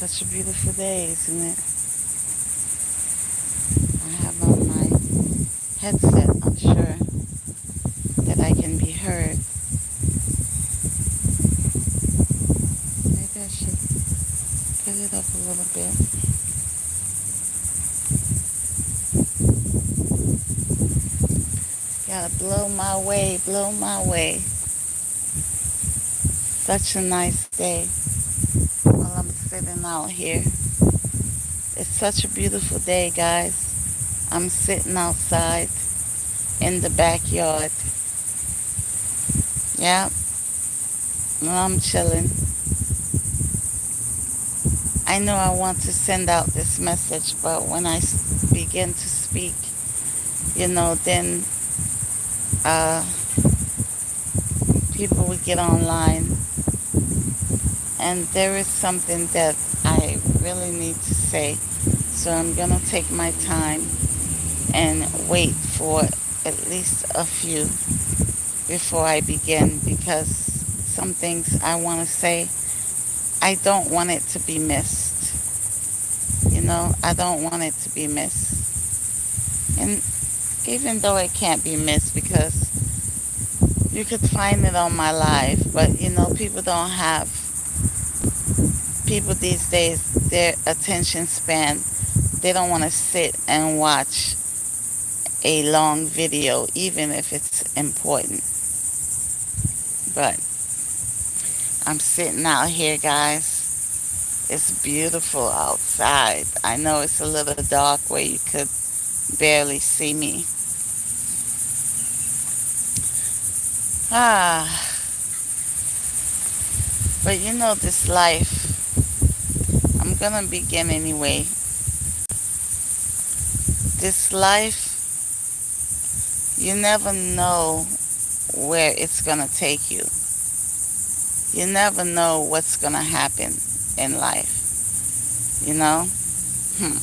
Such a beautiful day, isn't it? I have on my headset. I'm sure that I can be heard. Maybe I should put it up a little bit. Gotta blow my way, blow my way. Such a nice day while I'm sitting out here. It's such a beautiful day, guys. I'm sitting outside in the backyard. Yeah, I'm chilling. I know I want to send out this message, but when I begin to speak, then uh, people would get online, and there is something that I really need to say. So I'm gonna take my time and wait for at least a few before I begin, because some things I want to say, I don't want it to be missed. I don't want it to be missed. And even though it can't be missed, because you could find it on my live, but people don't have, people these days, their attention span, they don't want to sit and watch a long video, even if it's important. But I'm sitting out here, guys. It's beautiful outside. I know it's a little dark where you could barely see me. Ah, but this life, I'm gonna begin anyway. This life, you never know where it's gonna take you. You never know what's gonna happen in life, you know? Hmm.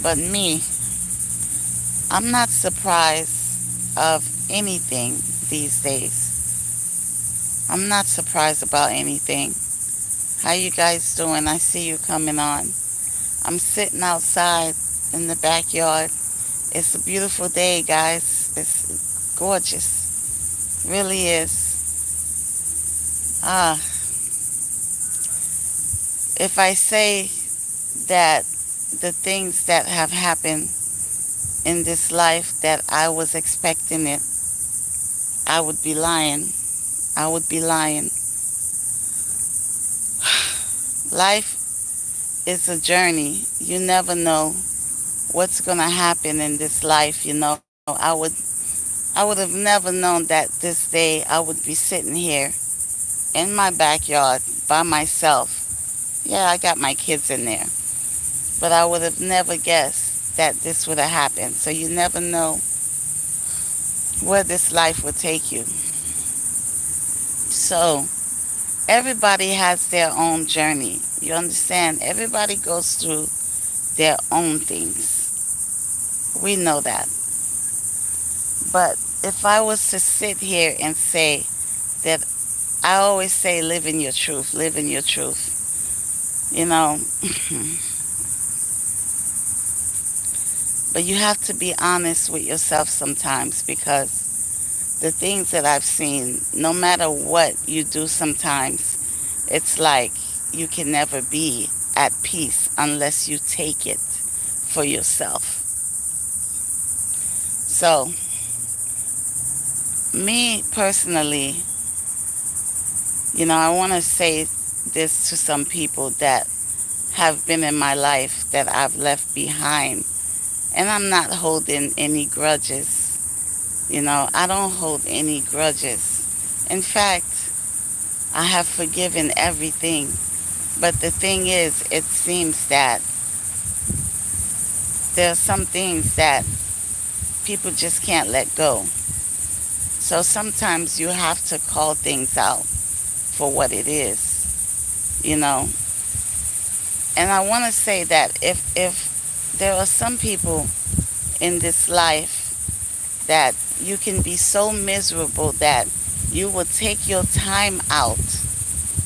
But me, I'm not surprised of anything these days. I'm not surprised about anything. How you guys doing? I see you coming on. I'm sitting outside in the backyard. It's a beautiful day, guys. It's gorgeous. Really is. Ah, if I say that the things that have happened in this life that I was expecting it, I would be lying. I would be lying. Life is a journey. You never know what's gonna happen in this life. I would have never known that this day I would be sitting here in my backyard by myself. Yeah, I got my kids in there, but I would have never guessed that this would have happened. So you never know where this life will take you. So everybody has their own journey. You understand? Everybody goes through their own things. We know that. But if I was to sit here and say that, I always say live in your truth, live in your truth. You know, but you have to be honest with yourself sometimes, because the things that I've seen, no matter what you do sometimes, it's like you can never be at peace unless you take it for yourself. So, me personally, I want to say this to some people that have been in my life that I've left behind. And I'm not holding any grudges. I don't hold any grudges. In fact, I have forgiven everything. But the thing is, it seems that there are some things that people just can't let go. So sometimes you have to call things out for what it is, you know. And I want to say that if there are some people in this life that you can be so miserable that you will take your time out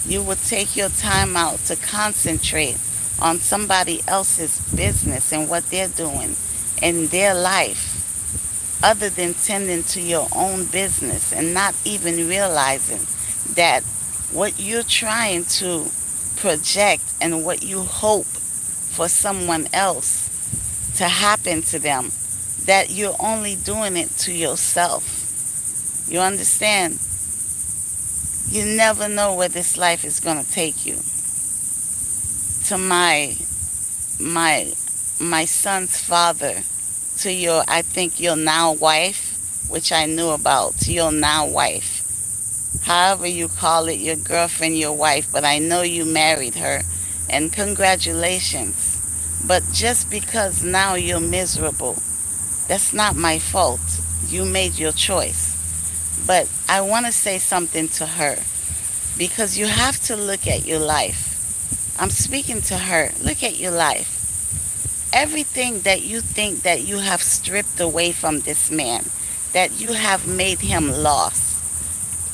You will take your time out to concentrate on somebody else's business and what they're doing in their life, other than tending to your own business and not even realizing that what you're trying to project and what you hope for someone else to happen to them, that you're only doing it to yourself. You understand? You never know where this life is going to take you. To my my son's father, to your, I think your now wife, which I knew about, to your now wife, however you call it, your girlfriend, your wife, but I know you married her, and congratulations. But just because now you're miserable, that's not my fault. You made your choice. But I want to say something to her, because you have to look at your life. I'm speaking to her. Look at your life. Everything that you think that you have stripped away from this man, that you have made him lost,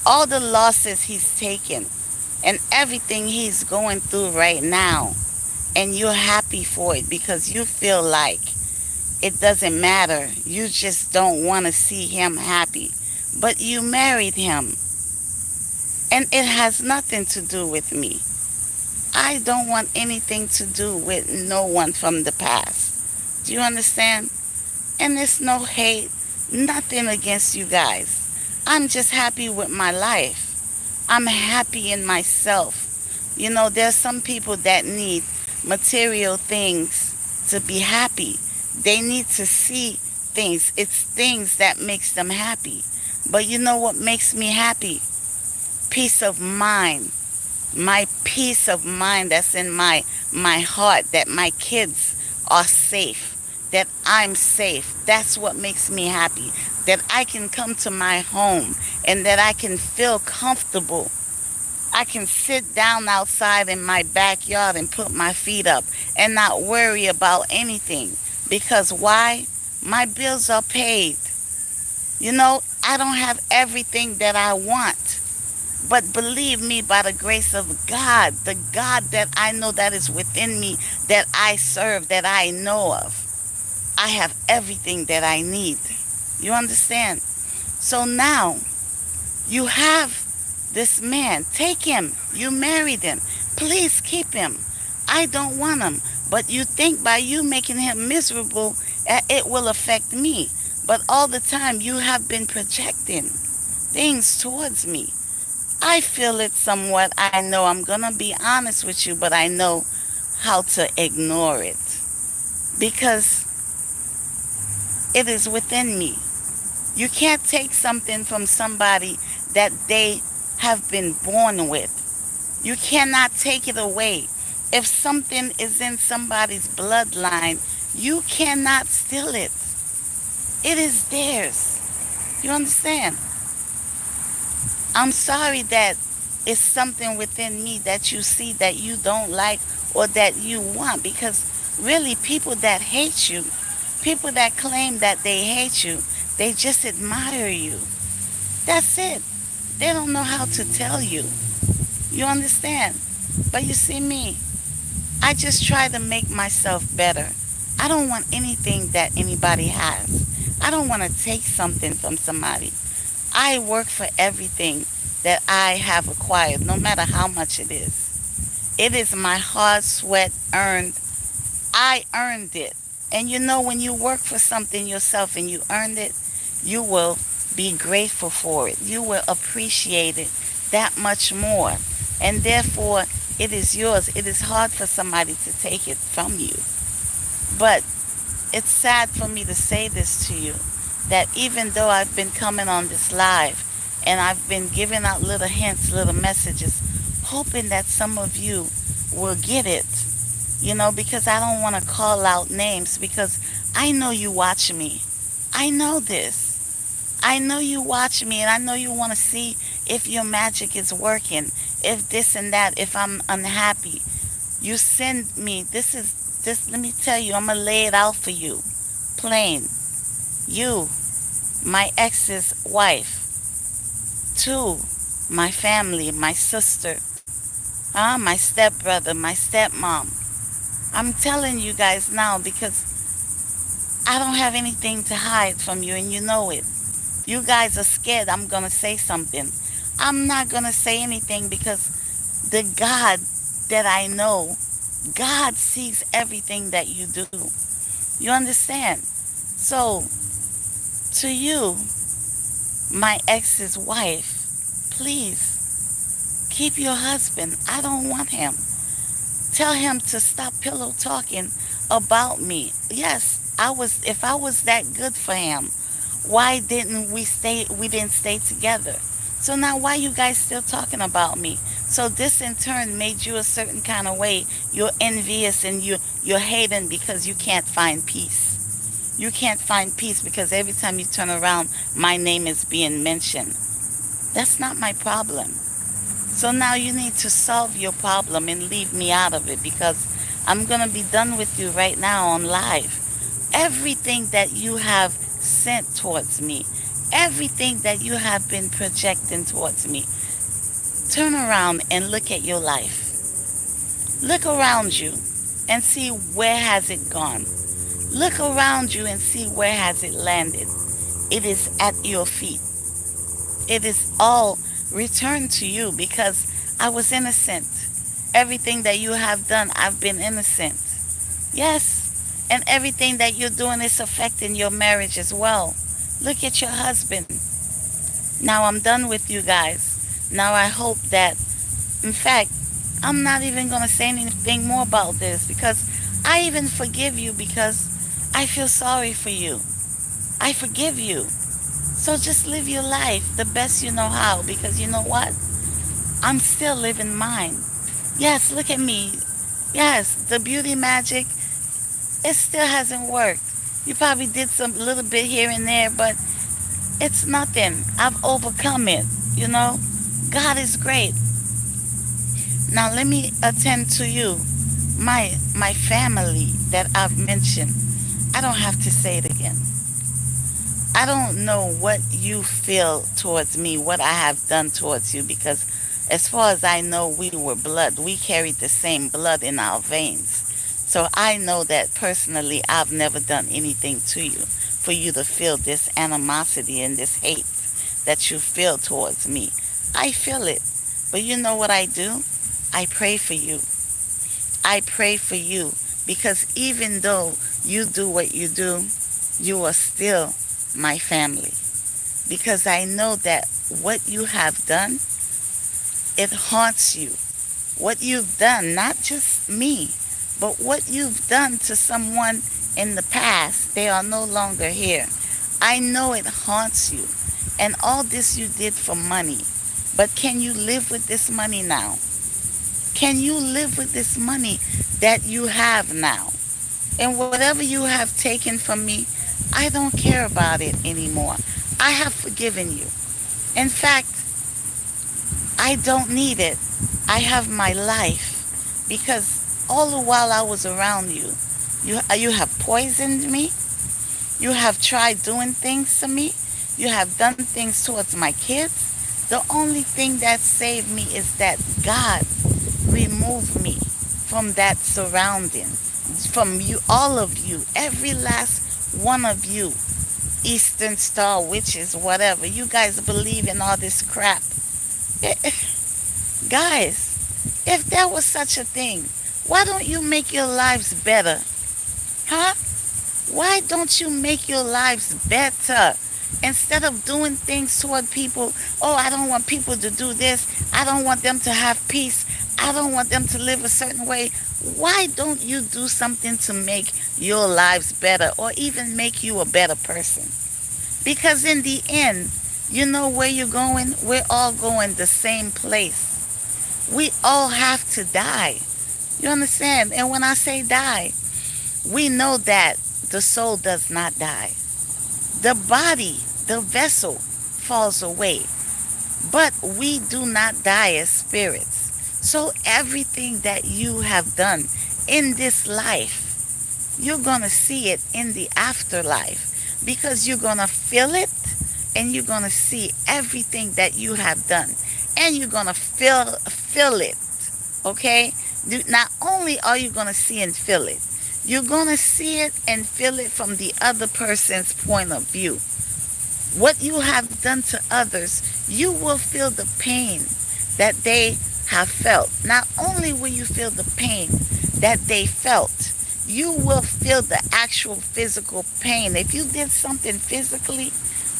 all the losses he's taken, and everything he's going through right now, and you're happy for it because you feel like it doesn't matter. You just don't want to see him happy. But you married him, and it has nothing to do with me. I don't want anything to do with no one from the past. Do you understand? And it's no hate, nothing against you guys. I'm just happy with my life. I'm happy in myself. You know, there's some people that need material things to be happy. They need to see things. It's things that makes them happy. But you know what makes me happy? Peace of mind. My peace of mind that's in my heart, that my kids are safe, that I'm safe. That's what makes me happy. That I can come to my home and that I can feel comfortable. I can sit down outside in my backyard and put my feet up and not worry about anything. Because why? My bills are paid. You know, I don't have everything that I want. But believe me, by the grace of God, the God that I know that is within me, that I serve, that I know of, I have everything that I need. You understand? So now you have this man. Take him. You married him. Please keep him. I don't want him. But you think by you making him miserable, it will affect me. But all the time you have been projecting things towards me. I feel it somewhat. I know I'm going to be honest with you, but I know how to ignore it because it is within me. You can't take something from somebody that they have been born with. You cannot take it away. If something is in somebody's bloodline, you cannot steal it. It is theirs. You understand? I'm sorry that it's something within me that you see that you don't like or that you want, because really people that hate you, people that claim that they hate you, they just admire you. That's it. They don't know how to tell you. You understand? But you see me, I just try to make myself better. I don't want anything that anybody has. I don't want to take something from somebody. I work for everything that I have acquired, no matter how much it is. It is my hard sweat earned. I earned it. And you know, when you work for something yourself and you earned it, you will be grateful for it. You will appreciate it that much more. And therefore, it is yours. It is hard for somebody to take it from you. But it's sad for me to say this to you, that even though I've been coming on this live and I've been giving out little hints, little messages, hoping that some of you will get it, you know, because I don't want to call out names, because I know you watch me. I know this. I know you watch me, and I know you want to see if your magic is working, if this and that, if I'm unhappy. You send me, this, let me tell you, I'm going to lay it out for you. Plain. You, my ex's wife. Two, my family, my sister. My stepbrother, my stepmom. I'm telling you guys now because I don't have anything to hide from you and you know it. You guys are scared I'm going to say something. I'm not going to say anything because the God that I know, God sees everything that you do. You understand? So, to you, my ex's wife, please keep your husband. I don't want him. Tell him to stop pillow talking about me. Yes, if I was that good for him, why didn't we didn't stay together? So now why you guys still talking about me? So this in turn made you a certain kind of way. You're envious and you're hating because you can't find peace. You can't find peace because every time you turn around, my name is being mentioned. That's not my problem. So now you need to solve your problem and leave me out of it because I'm going to be done with you right now on live. Everything that you have sent towards me, everything that you have been projecting towards me, turn around and look at your life. Look around you and see where has it gone. Look around you and see where has it landed. It is at your feet. It is all returned to you because I was innocent. Everything that you have done, I've been innocent. Yes. And everything that you're doing is affecting your marriage as well. Look at your husband. Now I'm done with you guys. Now I hope that, in fact, I'm not even going to say anything more about this because I even forgive you because I feel sorry for you. I forgive you. So just live your life the best you know how because you know what? I'm still living mine. Yes, look at me. Yes, the beauty magic, it still hasn't worked. You probably did some little bit here and there, but it's nothing. I've overcome it, you know? God is great. Now let me attend to you. My family that I've mentioned. I don't have to say it again. I don't know what you feel towards me, what I have done towards you, because as far as I know, we were blood. We carried the same blood in our veins. So I know that personally, I've never done anything to you for you to feel this animosity and this hate that you feel towards me. I feel it. But you know what I do? I pray for you. I pray for you because even though you do what you do, you are still my family. Because I know that what you have done, it haunts you. What you've done, not just me, but what you've done to someone in the past, they are no longer here. I know it haunts you. And all this you did for money. But can you live with this money now? Can you live with this money that you have now? And whatever you have taken from me, I don't care about it anymore. I have forgiven you. In fact, I don't need it. I have my life because all the while I was around you, you have poisoned me. You have tried doing things to me. You have done things towards my kids. The only thing that saved me is that God removed me from that surrounding, from you, all of you, every last one of you, Eastern Star witches, whatever. You guys believe in all this crap. Guys, if there was such a thing, why don't you make your lives better? Huh? Why don't you make your lives better? Instead of doing things toward people, oh, I don't want people to do this. I don't want them to have peace. I don't want them to live a certain way. Why don't you do something to make your lives better or even make you a better person? Because in the end, you know where you're going? We're all going the same place. We all have to die. You understand? And when I say die, we know that the soul does not die. The body, the vessel, falls away. But we do not die as spirits. So everything that you have done in this life, you're going to see it in the afterlife because you're going to feel it and you're going to see everything that you have done and you're going to feel it. Okay? Not only are you going to see and feel it, you're going to see it and feel it from the other person's point of view. What you have done to others, you will feel the pain that they have felt. Not only will you feel the pain that they felt, you will feel the actual physical pain. If you did something physically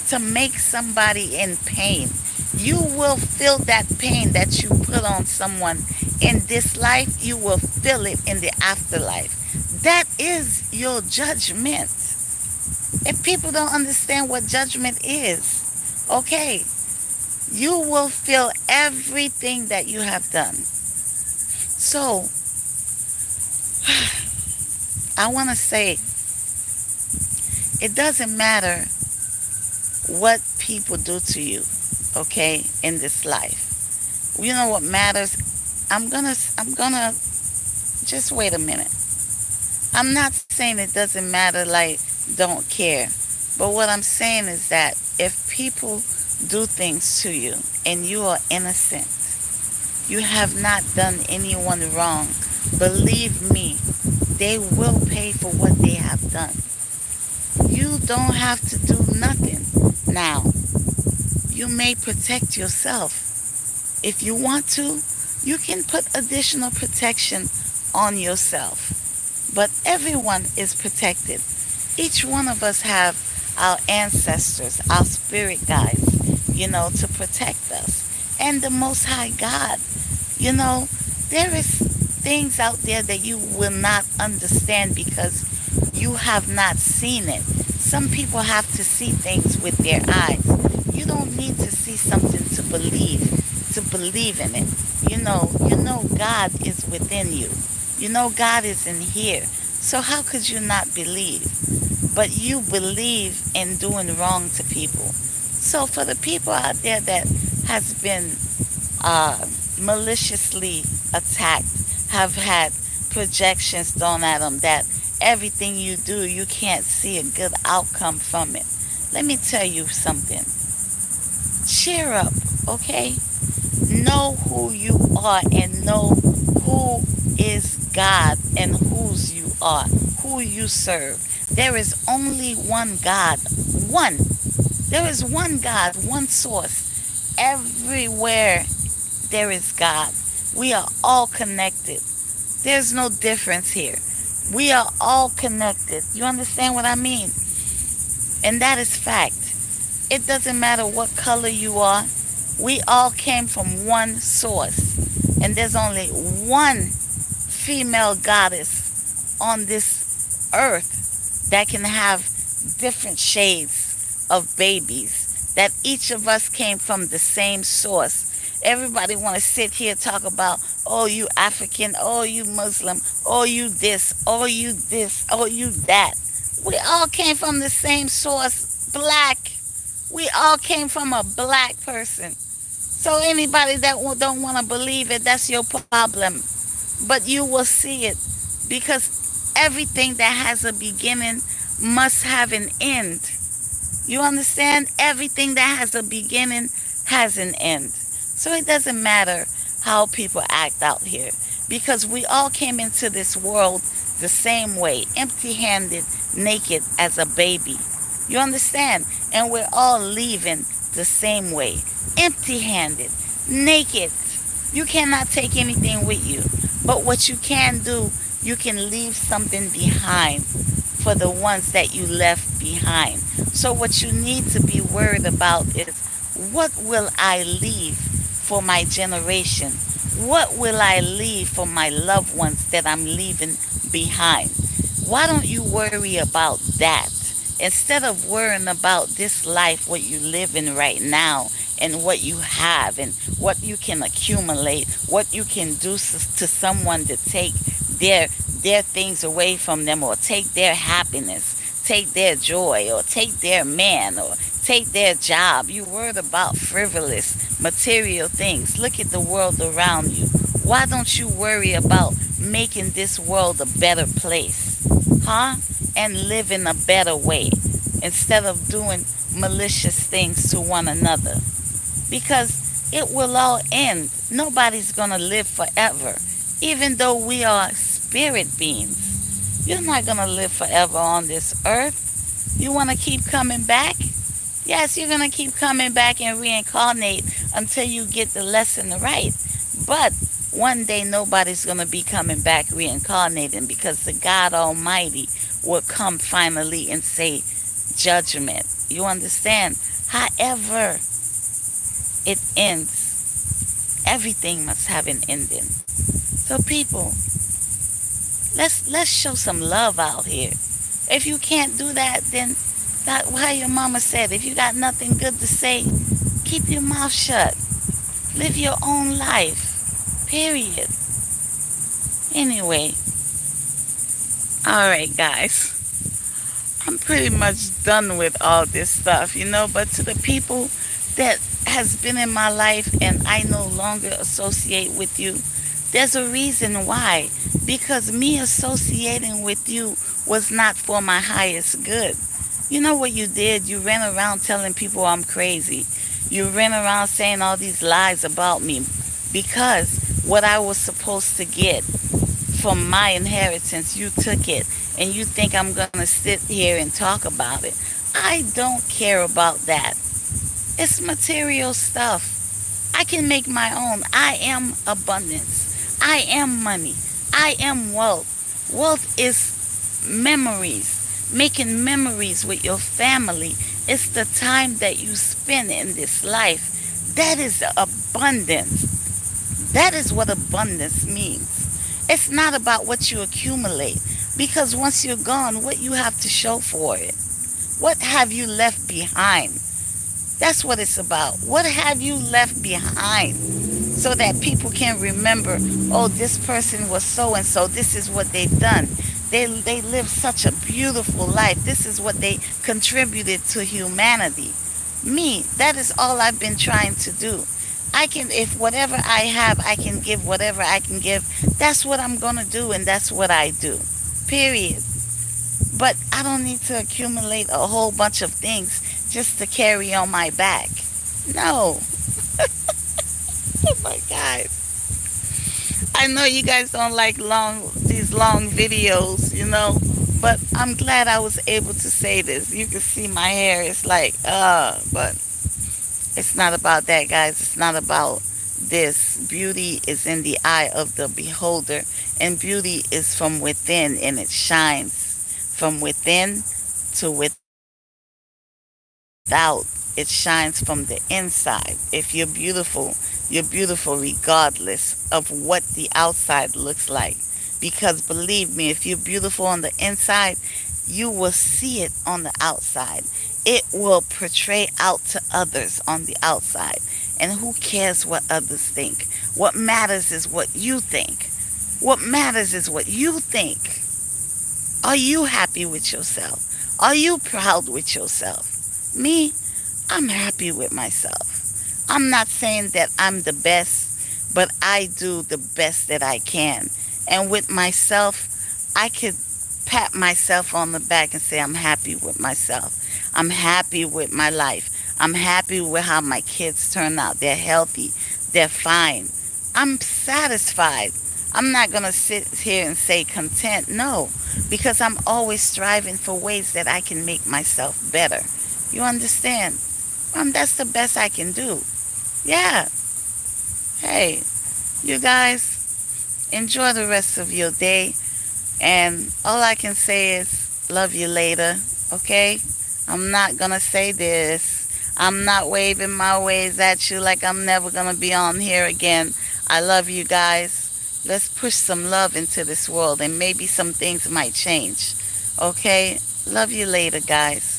to make somebody in pain, you will feel that pain that you put on someone in this life, you will feel it in the afterlife. That is your judgment. If people don't understand what judgment is, okay, you will feel everything that you have done. So, I want to say it doesn't matter what people do to you, okay, in this life. You know what matters? I'm gonna just wait a minute. I'm not saying it doesn't matter, like, don't care. But what I'm saying is that if people do things to you and you are innocent, you have not done anyone wrong, believe me, they will pay for what they have done. You don't have to do nothing. Now, you may protect yourself. If you want to, you can put additional protection on yourself. But everyone is protected. Each one of us have our ancestors, our spirit guides, to protect us. And the Most High God, you know, there is things out there that you will not understand because you have not seen it. Some people have to see things with their eyes. You don't need to see something to believe in it. You know God is within you. You know God is in here. So how could you not believe? But you believe in doing wrong to people. So for the people out there that has been uh, maliciously attacked, have had projections thrown at them that everything you do, you can't see a good outcome from it. Let me tell you something. Cheer up, okay? Know who you are and know who is God and whose you are, who you serve. There is only one God. One. There is one God, one source. Everywhere there is God. We are all connected. There's no difference here. We are all connected. You understand what I mean? And that is fact. It doesn't matter what color you are. We all came from one source. And there's only one female goddess on this earth that can have different shades of babies. That each of us came from the same source. Everybody want to sit here talk about, oh, you African, oh, you Muslim, oh, you this, oh, you that. We all came from the same source, black. We all came from a black person. So anybody that don't want to believe it, that's your problem. But you will see it because everything that has a beginning must have an end. You understand? Everything that has a beginning has an end. So it doesn't matter how people act out here because we all came into this world the same way, empty handed, naked as a baby. You understand? And we're all leaving the same way, empty handed, naked. You cannot take anything with you. But what you can do, you can leave something behind for the ones that you left behind. So what you need to be worried about is what will I leave for my generation? What will I leave for my loved ones that I'm leaving behind? Why don't you worry about that? Instead of worrying about this life, what you live in right now, and what you have, and what you can accumulate, what you can do to someone to take their their things away from them, or take their happiness, take their joy, or take their man, or take their job. You worried about frivolous material things. Look at the world around you. Why don't you worry about making this world a better place? Huh? And live in a better way instead of doing malicious things to one another. Because it will all end. Nobody's going to live forever. Even though we are spirit beings, you're not going to live forever on this earth. You want to keep coming back? Yes, you're going to keep coming back and reincarnate until you get the lesson right. But one day nobody's going to be coming back reincarnating because the God Almighty will come finally and say judgment. You understand? However, it ends. Everything must have an ending. So people, let's show some love out here. If you can't do that, then that why your mama said, if you got nothing good to say, keep your mouth shut. Live your own life. Period. Anyway, all right, guys. I'm pretty much done with all this stuff, but to the people that has been in my life and I no longer associate with you, there's a reason why. Because me associating with you was not for my highest good. You know what you did? You ran around telling people I'm crazy. You ran around saying all these lies about me because what I was supposed to get from my inheritance, you took it, and you think I'm going to sit here and talk about it. I don't care about that. It's material stuff. I can make my own. I am abundance. I am money. I am wealth. Wealth is memories. Making memories with your family. It's the time that you spend in this life. That is abundance. That is what abundance means. It's not about what you accumulate. Because once you're gone, what you have to show for it? What have you left behind? That's what it's about. What have you left behind? So that people can remember, oh, this person was so and so. This is what they've done. They lived such a beautiful life. This is what they contributed to humanity. Me, that is all I've been trying to do. If whatever I have, I can give whatever I can give. That's what I'm going to do, and that's what I do. Period. But I don't need to accumulate a whole bunch of things just to carry on my back. No. Oh my God. I know you guys don't like these long videos, but I'm glad I was able to say this. You can see my hair. It's like, but it's not about that, guys. It's not about this. Beauty is in the eye of the beholder, and beauty is from within, and it shines from within to without. It shines from the inside. If you're beautiful regardless of what the outside looks like. Because believe me, if you're beautiful on the inside, you will see it on the outside. It will portray out to others on the outside. And who cares what others think? What matters is what you think. What matters is what you think. Are you happy with yourself? Are you proud with yourself? Me, I'm happy with myself. I'm not saying that I'm the best, but I do the best that I can. And with myself, I could pat myself on the back and say I'm happy with myself. I'm happy with my life. I'm happy with how my kids turn out. They're healthy. They're fine. I'm satisfied. I'm not going to sit here and say content. No, because I'm always striving for ways that I can make myself better. You understand? That's the best I can do. Yeah. Hey, you guys, enjoy the rest of your day. And all I can say is, love you later. Okay? I'm not going to say this. I'm not waving my ways at you like I'm never going to be on here again. I love you guys. Let's push some love into this world, and maybe some things might change. Okay? Love you later, guys.